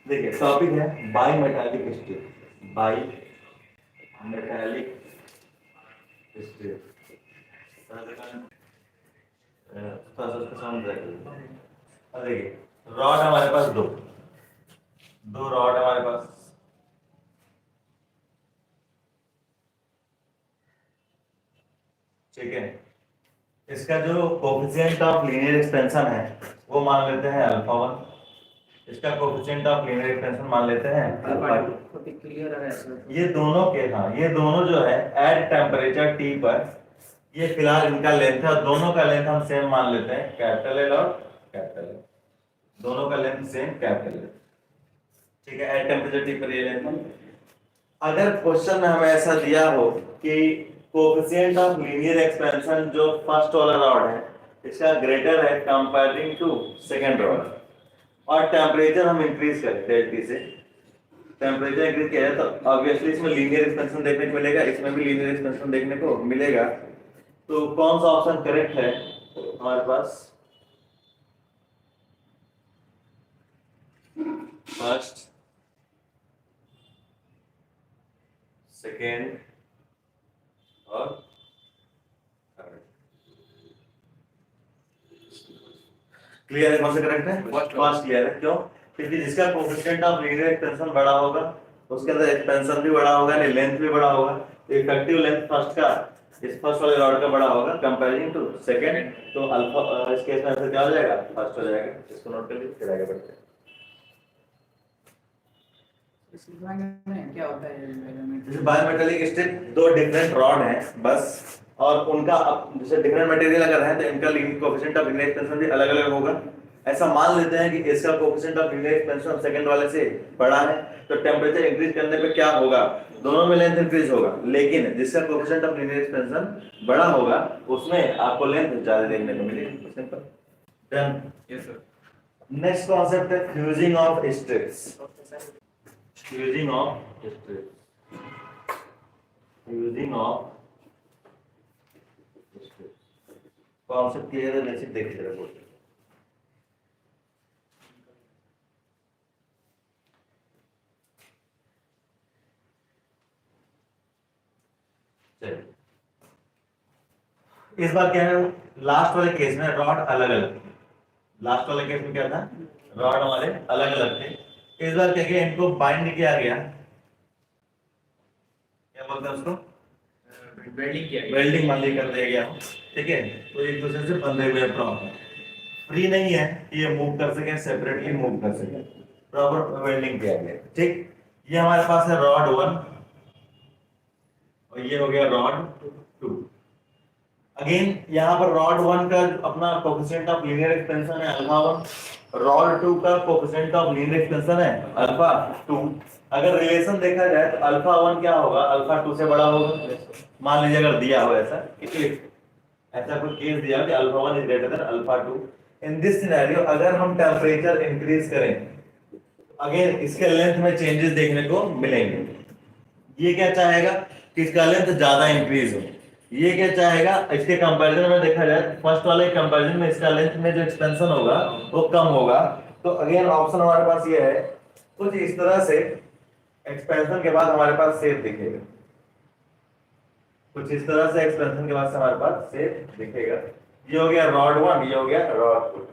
देखिए टॉपिक है by metallic strip. By metallic strip थोड़ा सा उसका साउंड रखिए। अब देखिए रॉड हमारे पास दो दो रॉड हमारे पास, ठीक है। इसका जो कोफिशिएंट ऑफ लीनियर एक्सपेंशन है वो मान लेते हैं अल्फा वन। इसका कोफिशिएंट ऑफ लीनियर एक्सपेंशन मान लेते हैं अल्फा टू। क्लियर है सर। ये दोनों के, हाँ ये दोनों जो है एट टेम्परेचर टी पर, ये फिलहाल इनका लेंथ है और दोनों का लेंथ हम सेम मान लेते हैं कैपिटल एल और कैपिटल एल। दोनों का लेंथ सेम कैपिटल एल, ठीक है। एट टेम्परेचर टी पर ये लेंथ। अगर क्वेश्चन में हमें ऐसा दिया हो कि कोएफिशिएंट ऑफ लीनियर एक्सपेंशन जो फर्स्ट वाला रॉड है इसका ग्रेटर है कंपेयरिंग टू सेकंड रॉड, और टेम्परेचर हम इंक्रीज करते हैं टी से, टेम्परेचर इंक्रीज किया जाए तो ऑब्वियसली इसमें लीनियर एक्सपेंशन देखने को मिलेगा, इसमें भी लीनियर एक्सपेंशन देखने को मिलेगा। तो कौन सा ऑप्शन करेक्ट है हमारे पास? फर्स्ट, सेकेंड और थर्ड। क्लियर है कौन सा करेक्ट है? फर्स्ट क्लियर है। क्यों? क्योंकि जिसका कोएफिशिएंट ऑफ लीनियर एक्सपेंशन बड़ा होगा उसके अंदर एक्सपेंशन भी बड़ा होगा, यानी लेंथ भी बड़ा होगा। तो इफेक्टिव लेंथ फर्स्ट का, इस फर्स्ट वाले रॉड का बड़ा होगा कंपेयरिंग टू सेकंड। तो अल्फा इस केस में आंसर क्या हो जाएगा? फर्स्ट हो जाएगा। इसको नोट कर लीजिए, फिर आगे बढ़ते हैं। क्या होता है जैसे बायोमेटालिक स्ट्रिप दो डिफरेंट रॉड हैं बस, और उनका जैसे डिफरेंट मटेरियल अगर है तो इनका linear coefficient of linear expansion भी अलग अलग होगा। ऐसा मान लेते हैं कि इसका coefficient of linear expansion second वाले से बड़ा है, तो टेम्परेचर इंक्रीज करने पे क्या होगा? दोनों में लेंथ इंक्रीज होगा, लेकिन जिसका कोएफिशिएंट ऑफ लीनियर एक्सपेंशन बड़ा होगा उसमें आपको लेंथ ज्यादा देखने को मिलेगी। Simple done. Yes sir. Next concept है fusing of strips. Fusing of strips, fusing of concept clear है? बेसिक देखिए जरा बोल। चलिए इस बार क्या है, लास्ट वाले केस में रॉड अलग अलग थे। लास्ट वाले केस में क्या था? रॉड हमारे अलग अलग थे। इस बार क्या किया, इनको बाइंड किया गया, क्या बोलते हैं उसको? वेल्डिंग किया गया। वेल्डिंग मान ली कर दिया गया, ठीक है। तो एक दूसरे से बंधे हुए प्रॉपर, फ्री नहीं है कि ये मूव कर सके, सेपरेटली मूव कर सके, प्रॉपर वेल्डिंग किया गया, ठीक। ये हमारे पास है रॉड 1 और ये हो गया रॉड 2। अगेन यहाँ पर रॉड 1 का अपना कोएफिशिएंट ऑफ लीनियर एक्सपेंशन है अल्फा 1, रॉड 2 का कोएफिशिएंट ऑफ लीनियर एक्सपेंशन है अल्फा 2। अगर रिलेशन देखा जाए तो अल्फा 1 क्या होगा? अल्फा 2 से बड़ा होगा। मान लीजिए अगर दिया हो ऐसा ऐसा कोई केस दिया कि alpha 1 is greater than alpha 2, in this scenario अगर हम टेम्परेचर इंक्रीज करें अगेन इसके लेंथ में चेंजेस देखने को मिलेंगे। ये क्या चाहेगा कि इसका लेंथ ज्यादा इंक्रीज हो, ये क्या चाहेगा इसके कंपैरिजन में देखा जाए फर्स्ट वाले कंपैरिजन में इसका लेंथ में जो एक्सपेंशन होगा वो कम होगा। तो अगेन ऑप्शन हमारे पास ये है, कुछ इस तरह से एक्सपेंशन के बाद हमारे पास शेप दिखेगा, कुछ इस तरह से एक्सपेंशन के बाद से हमारे पास शेप दिखेगा। ये हो गया रॉड 1, ये हो गया रॉड 2।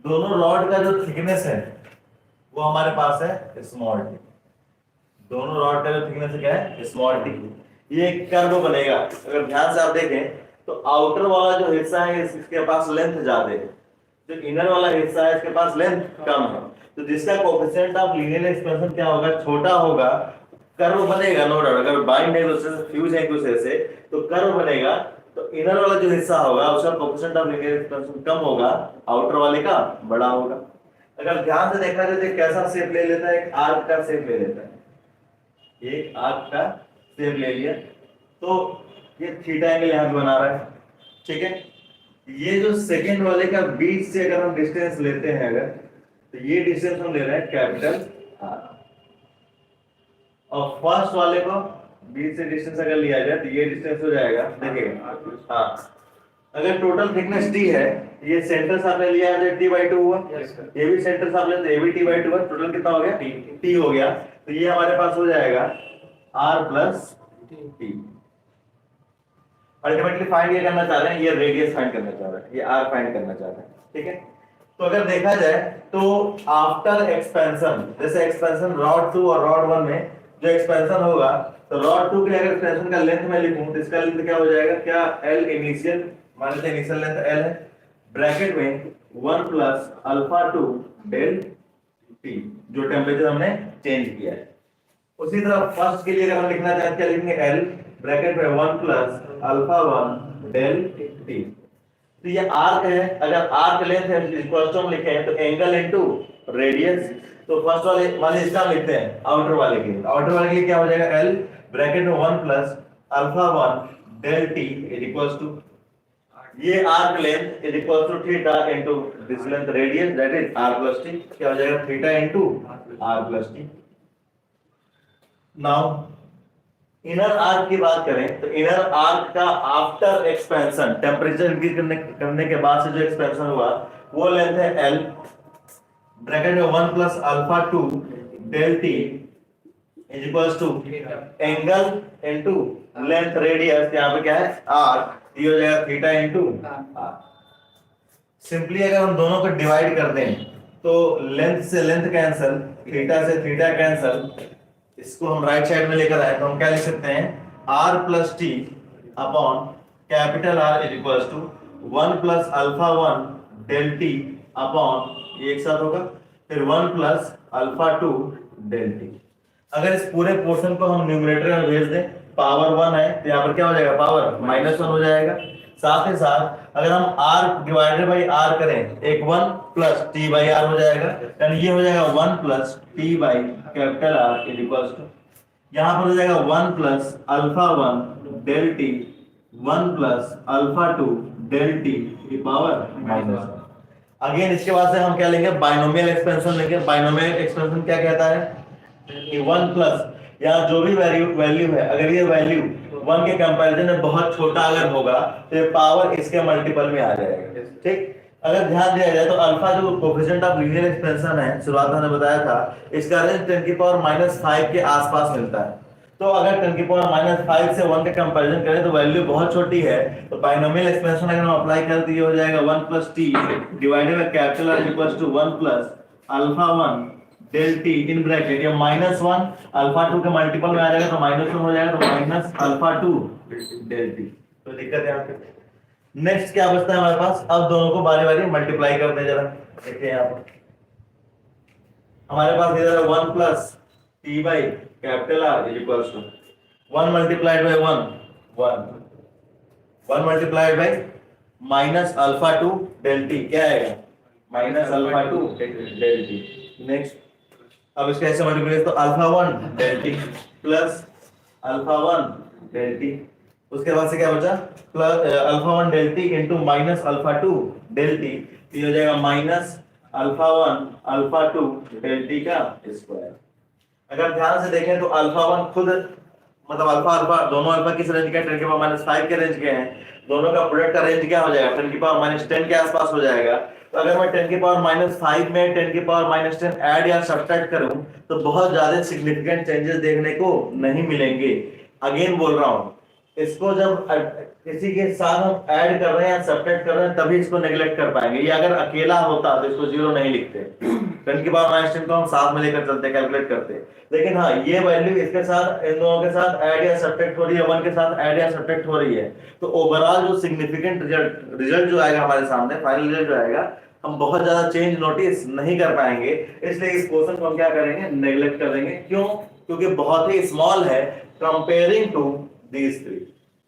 दोनों रॉड का जो थिकनेस है वो हमारे पास है स्मॉल टी। दोनों रॉड का जो थिकनेस क्या है? Small T. ये एक कर्व बनेगा, अगर ध्यान से आप देखें तो आउटर वाला जो हिस्सा है इसके पास लेंथ ज्यादा है, जो इनर वाला हिस्सा है इसके पास लेंथ कम है। तो जिसका कोएफिशिएंट ऑफ लीनियर एक्सपेंशन क्या होगा? छोटा होगा। कर्व बनेगा नो डाउट, अगर बाइंड है दूसरे से, फ्यूज है एक दूसरे से, तो कर्व बनेगा। तो इनर वाला जो हिस्सा होगा उसका कोएफिशिएंट ऑफ लीनियर एक्सपेंशन कम होगा, आउटर वाले का बड़ा होगा। अगर ध्यान से देखा जाए तो कैसा शेप ले लेता है? एक आर्क का शेप ले लेता है, एक आर्क का शेप ले लिया। तो ये थीटा एंगल यहां पे बना रहा है, ठीक है। ये जो सेकंड वाले का बीच से अगर हम डिस्टेंस लेते हैं अगर, तो ये डिस्टेंस हम ले रहे हैं कैपिटल आर, और फर्स्ट वाले को बीच से डिस्टेंस अगर लिया जाए तो ये डिस्टेंस हो जाएगा, देखिएगा हाँ अगर टोटल थिकनेस टी है, ये सेंटर से आपने लिया है t/2 हुआ, ये भी सेंटर से आपने, ये भी t/2 हुआ, टोटल कितना हो गया, t हो गया। तो ये हमारे पास हो जाएगा r plus t। Ultimately find ये करना चाह रहे हैं, ये रेडियस फाइंड करना चाह रहे हैं, ये r फाइंड करना चाह रहे हैं, ठीक है। तो अगर देखा जाए तो आफ्टर एक्सपेंशन, जैसे एक्सपेंशन रॉड 2 और रॉड 1 में जो एक्सपेंशन होगा, तो रॉड 2 के अगर एक्सपेंशन का लेंथ मैं लिखूं तो इसका लेंथ क्या हो जाएगा, क्या l इनिशियल, मान लेते हैं इनिशियल लेंथ l है, ब्रैकेट में 1 प्लस अल्फा 2 डेल t, जो टेम्परेचर हमने चेंज किया है। उसी तरह फर्स्ट के लिए अगर हम लिखना चाहते हैं, क्या लिखेंगे, l ब्रैकेट में 1 प्लस अल्फा 1 डेल t। तो ये आर्क है, अगर आर्क लेंथ है इक्वल टू हम लिखे हैं तो एंगल इनटू रेडियस। तो फर्स्ट वाले मान लीजिए इसका हम लिखते हैं आउटर वाले के लिए, आउटर वाले के लिए क्या हो जाएगा, l ब्रैकेट में 1 plus alpha 1 del t is equals to, ये arc length is equals to theta into this length radius, that is r plus t। क्या हो जाएगा, theta into r plus t। Now inner arc की बात करें तो inner arc का after expansion, temperature increase करने के बाद से जो एक्सपेंशन हुआ वो लेंथ है l ब्रैकेट में 1 plus alpha 2 del t is equals to angle into length radius, यहाँ पे क्या है r, ये हो जाएगा थीटा इनटू r। सिंपली अगर हम दोनों को डिवाइड कर दें तो लेंथ से लेंथ कैंसिल, थीटा से थीटा कैंसिल, इसको हम राइट साइड में लेकर आए तो हम क्या लिख सकते हैं, r plus t upon capital R is equals to 1 plus alpha 1 del t upon, ये एक साथ होगा, फिर 1 प्लस अल्फा 2 डेल टी। अगर इस पूरे पोर्शन को हम न्यूमरेटर में भेज दें, पावर 1 है तो यहाँ पर क्या हो जाएगा, पावर -1 हो जाएगा। साथ ही साथ अगर हम r डिवाइडेड बाई r करें, एक 1 प्लस t बाई r हो जाएगा, यानी ये हो जाएगा 1 plus t by capital R is equals to, यहाँ पर हो जाएगा 1 plus alpha 1 del t 1 plus alpha 2 del t की पावर -1। अगेन इसके बाद से हम क्या लेंगे, बाइनोमियल एक्सपेंशन लेंगे। बाइनोमियल एक्सपेंशन क्या कहता है कि 1 प्लस, यहाँ जो भी वैल्यू है, अगर ये वैल्यू 1 के कंपैरिजन में बहुत छोटा अगर होगा तो ये पावर इसके मल्टीपल में आ जाएगा, ठीक। अगर ध्यान दिया जाए तो अल्फा जो कोएफिशिएंट ऑफ लीनियर एक्सपेंशन है, शुरुआत में मैंने बताया था, इसका रेंज 10 की पावर -5 के आसपास मिलता है। तो अगर 10 की पावर -5 से 1 के कंपैरिजन करें तो वैल्यू बहुत छोटी है, तो बाइनोमियल एक्सपेंशन अगर हम अप्लाई करें तो ये हो जाएगा 1 plus t divided by capital R equals to 1 plus alpha 1 del t in bracket, ये -1 अल्फा 2 के मल्टीपल में आ जाएगा तो -1 हो जाएगा, तो माइनस अल्फा 2 डेल टी। तो दिक्कत है यहाँ पे। नेक्स्ट क्या बचता है हमारे पास, अब दोनों को बारी बारी मल्टीप्लाई करते हैं, जरा देखिए यहाँ पर हमारे पास इधर 1 plus t by capital R is equals to 1 multiplied by 1 multiplied by minus alpha 2 del t, क्या आएगा, minus alpha 2 del t. Next अब इसका ऐसे मल्टीप्लाई तो alpha 1 del t plus alpha 1 del t, उसके बाद से क्या बचा, plus alpha 1 del t into minus alpha 2 del t, ये हो जाएगा minus alpha 1 alpha 2 del T का स्क्वायर। अगर ध्यान से देखें तो अल्फा 1 खुद मतलब अल्फा दोनों अल्फा किस रेंज के हैं, 10 की पावर -5 के रेंज के हैं, दोनों का प्रोडक्ट का रेंज क्या हो जाएगा, 10 की पावर -10 के आसपास हो जाएगा। तो अगर मैं 10 की पावर -5 में 10 की पावर -10 ऐड या सब्ट्रैक्ट करूं तो बहुत ज्यादा सिग्निफिकेंट चेंजेस देखने को नहीं मिलेंगे। अगेन बोल रहा हूं, इसको जब किसी के साथ हम ऐड कर रहे हैं या सब्ट्रैक्ट कर रहे हैं तभी इसको नेग्लेक्ट कर पाएंगे। ये अगर अकेला होता तो इसको 0 नहीं लिखते, 10 की पावर -10 को हम साथ में लेकर चलते, कैलकुलेट करते। लेकिन हाँ, ये वैल्यू इसके साथ, इन दोनों के साथ ऐड या सब्ट्रैक्ट हो रही है, 1 के साथ ऐड या सब्ट्रैक्ट हो रही है, तो ओवरऑल जो सिग्निफिकेंट रिजल्ट जो आएगा हमारे सामने, फाइनल रिजल्ट जो आएगा, हम बहुत ज्यादा चेंज नोटिस नहीं कर पाएंगे। इसलिए इस क्वेश्चन को हम क्या करेंगे, नेग्लेक्ट कर देंगे। क्यों? क्योंकि बहुत ही स्मॉल है comparing to these three.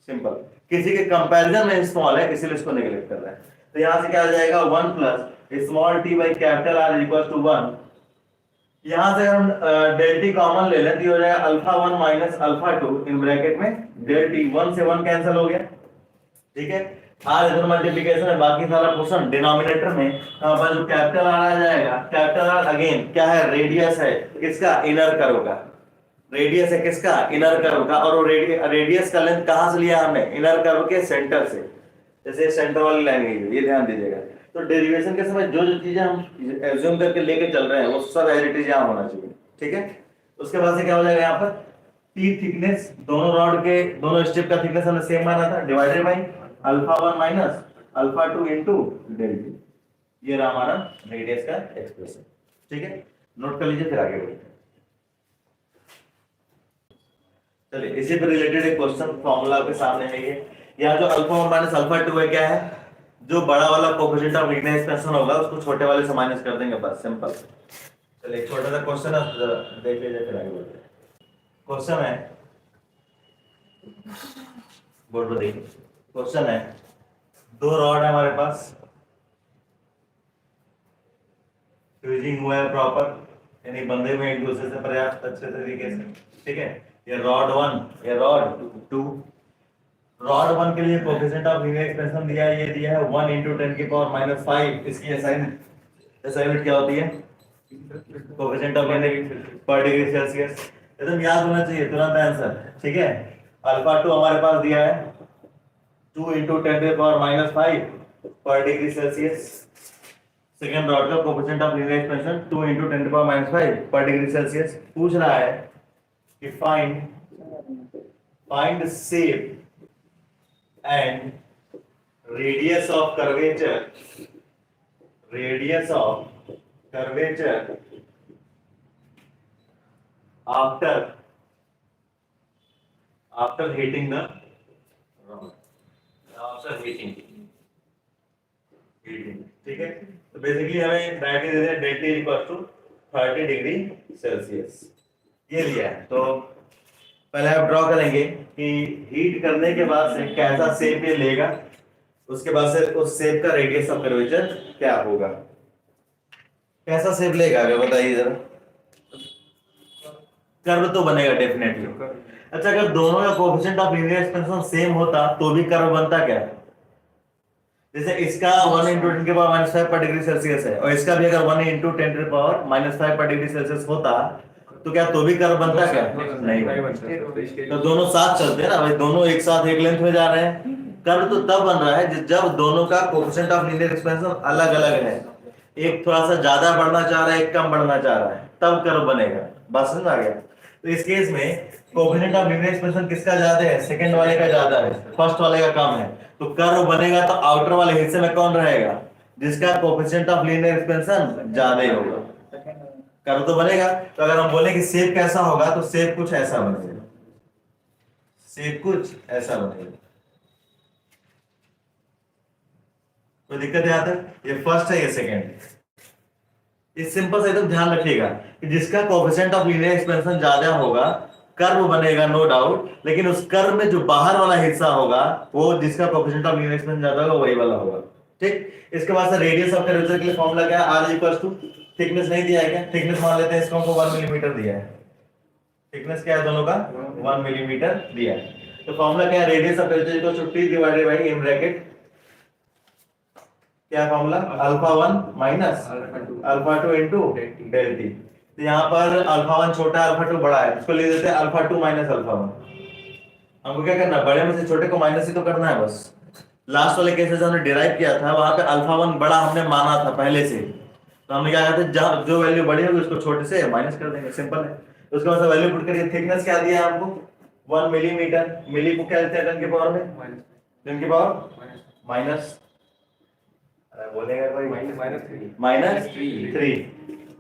Simple, किसी के कंपैरिजन में स्मॉल है, इसीलिए इसको नेग्लेक्ट कर रहे हैं। तो यहां से क्या आ जाएगा, 1 plus small t by capital R equals to 1। यहां से हम डेल टी कॉमन ले लें तो हो जाएगा alpha 1 minus alpha 2 in bracket में डेल टी, 1 से 1 कैंसिल हो गया, ठीक है। R इधर मल्टीप्लिकेशन है, बाकी सारा पोर्शन डिनोमिनेटर में हमारे पास जो कैपिटल R आ जाएगा। कैपिटल R अगेन क्या है, रेडियस है किसका, इनर कर्व का। रेडियस है किसका, इनर कर्व का। और वो रेडियस का लेंथ कहां से लिया हमने, इनर कर्व के सेंटर से। जैसे सेंटर वाली लाइन है ये ध्यान दीजिएगा। तो डेरिवेशन के समय जो जो चीजें हम एज्यूम करके लेके चल रहे हैं वो सब एज इट इज यहाँ होना चाहिए, ठीक है। उसके बाद से क्या हो जाएगा यहाँ पर, टी थिकनेस, दोनों रॉड के दोनों स्टेप का थिकनेस हमने सेम माना था, divided by alpha 1 minus alpha 2 into del t. ये रहा हमारा रेडियस का एक्सप्रेशन, ठीक है। नोट कर लीजिए फिर आगे बढ़ते हैं। चलिए इसी पे रिलेटेड एक क्वेश्चन फॉर्मूला के सामने है ये। यहाँ जो अल्फा 1 माइनस अल्फा 2 है क्या है, जो बड़ा वाला कोएफिशिएंट ऑफ लीनियर एक्सपेंशन होगा उसको छोटे वाले से माइनस कर देंगे, बस सिंपल। चलिए एक छोटा सा क्वेश्चन है, जरा देख लीजिए फिर आगे बढ़ते हैं। क्वेश्चन है, बोर्ड पर देखिए। क्वेश्चन है, दो रॉड है हमारे पास, फ्यूजिंग हुआ है प्रॉपर, यानी बंधे हुए एक दूसरे से पर्याप्त अच्छे तरीके से, ठीक है। ये रॉड 1, ये रॉड 2। रॉड 1 के लिए कोएफिशिएंट ऑफ लीनियर एक्सपेंशन दिया है, ये दिया है 1 × 10⁻⁵। इसकी असाइनमेंट क्या होती है, कोएफिशिएंट ऑफ लीनियर पर डिग्री सेल्सियस। एकदम याद होना चाहिए तुरंत आंसर, ठीक है। अल्फा 2 हमारे पास दिया है 2 × 10⁻⁵ पर डिग्री सेल्सियस। सेकेंड रॉड का कोएफिशिएंट ऑफ लीनियर एक्सपेंशन 2 × 10⁻⁵ पर डिग्री सेल्सियस। पूछ रहा है कि find shape and radius of curvature after heating the rod, after heating, ठीक है। तो बेसिकली हमें डायरेक्टली दे दिया delta equal to 30 degree Celsius, ये दिया है। तो पहले आप ड्रॉ करेंगे कि हीट करने के बाद से कैसा शेप ये लेगा, उसके बाद से उस शेप का रेडियस ऑफ कर्वेचर क्या होगा, कैसा शेप लेगा अगर बताइए जरा। कर्व तो बनेगा डेफिनेटली। अच्छा अगर दोनों का coefficient of linear expansion same होता तो भी कर्व बनता क्या, जैसे इसका 1 × 10⁻⁵ पर डिग्री सेल्सियस है और इसका भी अगर 1 × 10⁻⁵ पर डिग्री सेल्सियस होता तो क्या तो भी कर्व बनता क्या, नहीं। तो दोनों साथ चलते हैं ना भाई, दोनों एक साथ एक लेंथ में जा रहे हैं। कर्व तो तब बन रहा है जब दोनों का कोएफिशिएंट ऑफ लीनियर एक्सपेंशन अलग अलग है, एक थोड़ा सा ज्यादा बढ़ना चाह रहा है, एक कम बढ़ना चाह रहा है, तब कर्व बनेगा। बस समझ आ गया। तो इस केस में कोएफिशिएंट ऑफ लीनियर एक्सपेंशन किसका ज्यादा है, सेकंड वाले का ज्यादा है, फर्स्ट वाले का कम है। तो कर्व बनेगा तो आउटर वाले हिस्से में कौन रहेगा, जिसका कोएफिशिएंट ऑफ लीनियर एक्सपेंशन ज्यादा होगा, कर्व तो बनेगा। तो अगर हम बोले कि शेप कैसा होगा तो शेप कुछ ऐसा बनेगा, शेप कुछ ऐसा बनेगा। कोई दिक्कत है यहाँ तक, ये फर्स्ट है ये सेकंड। इस सिंपल से एकदम ध्यान रखिएगा कि जिसका कोएफिशिएंट ऑफ लीनियर एक्सपेंशन ज्यादा होगा कर्व बनेगा नो डाउट, लेकिन उस कर्व में जो बाहर वाला हिस्सा होगा वो जिसका कोएफिशिएंट ऑफ लीनियर एक्सपेंशन ज्यादा होगा वही वाला होगा, ठीक। इसके बाद से रेडियस ऑफ कर्वेचर के लिए फॉर्मूला क्या है, r इक्वल्स टू थिकनेस नहीं दिया है क्या, थिकनेस मान लेते हैं इसको, हमको 1 मिलीमीटर दिया है। थिकनेस क्या है दोनों का, 1 मिलीमीटर दिया है। तो फॉर्मूला क्या है, radius of curvature equals to t divided by m bracket, क्या formula, alpha 1 minus alpha 2 into del t. तो यहाँ पर अल्फा 1 छोटा है, अल्फा 2 बड़ा है, इसको लिख देते हैं अल्फा 2 माइनस अल्फा 1। हमको क्या करना है, बड़े में से छोटे को माइनस ही तो करना है बस। लास्ट वाले केसेस हमने डिराइव किया था, वहां पे अल्फा 1 बड़ा हमने माना था पहले से, तो हमने क्या कहा था जो वैल्यू बड़ी होगी उसको छोटे से माइनस कर देंगे, सिंपल है। तो उसके बाद वैल्यू पुट करिए। थिकनेस क्या दिया है हमको 1 मिलीमीटर, मिली को क्या देते हैं 10 की पावर में, 10 की पावर माइनस, बोलेगा कोई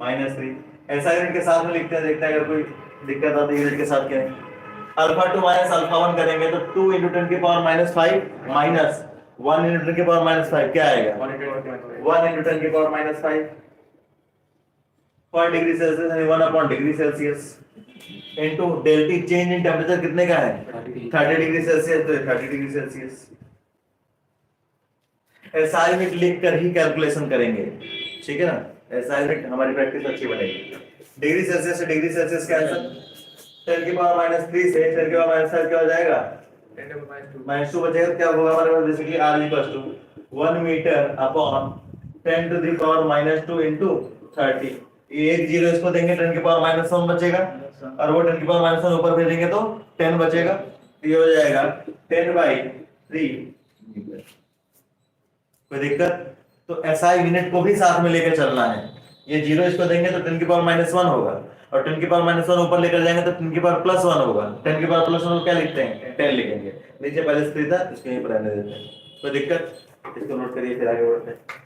-3 ऐसा यूनिट के साथ में लिखते हैं, देखते हैं अगर कोई दिक्कत आती है यूनिट के साथ क्या है। अल्फा 2 माइनस अल्फा 1 करेंगे तो 2 × 10 की पावर -5 माइनस 1 × 10 की पावर -5 क्या आएगा, 1 × 10 की पावर -5 पर डिग्री सेल्सियस यानी 1 degree Celsius into del t, change in temperature कितने का है 30 डिग्री सेल्सियस, तो 30 डिग्री सेल्सियस। एसआई यूनिट लिख कर ही कैलकुलेशन करेंगे, ठीक है ना, एसआई यूनिट हमारी प्रैक्टिस अच्छी बनेगी। डिग्री सेल्सियस से डिग्री सेल्सियस का आंसर 10 की पावर -3 से 10 की पावर -5 क्या हो जाएगा, -2 बचेगा। क्या होगा हमारे पास, basically r equals to 1 metre upon 10 to the power -2 into 30। ये एक जीरो इसको देंगे 10 की पावर -1 बचेगा, और वो 10 की पावर -1 ऊपर भेजेंगे तो 10 बचेगा। ये हो जाएगा 10/3 मीटर। कोई दिक्कत? तो एसआई यूनिट को भी साथ में लेकर चलना है। ये 0 इसको देंगे तो 10 की पावर -1 होगा, और 10 की पावर -1 ऊपर लेकर जाएंगे तो 10 की पावर +1 होगा। 10 की पावर +1 को क्या लिखते हैं? 10 लिखेंगे। नीचे पहले से था, इसको यहीं पर रहने देते हैं। कोई दिक्कत? इसको नोट करिए, फिर आगे बढ़ते हैं।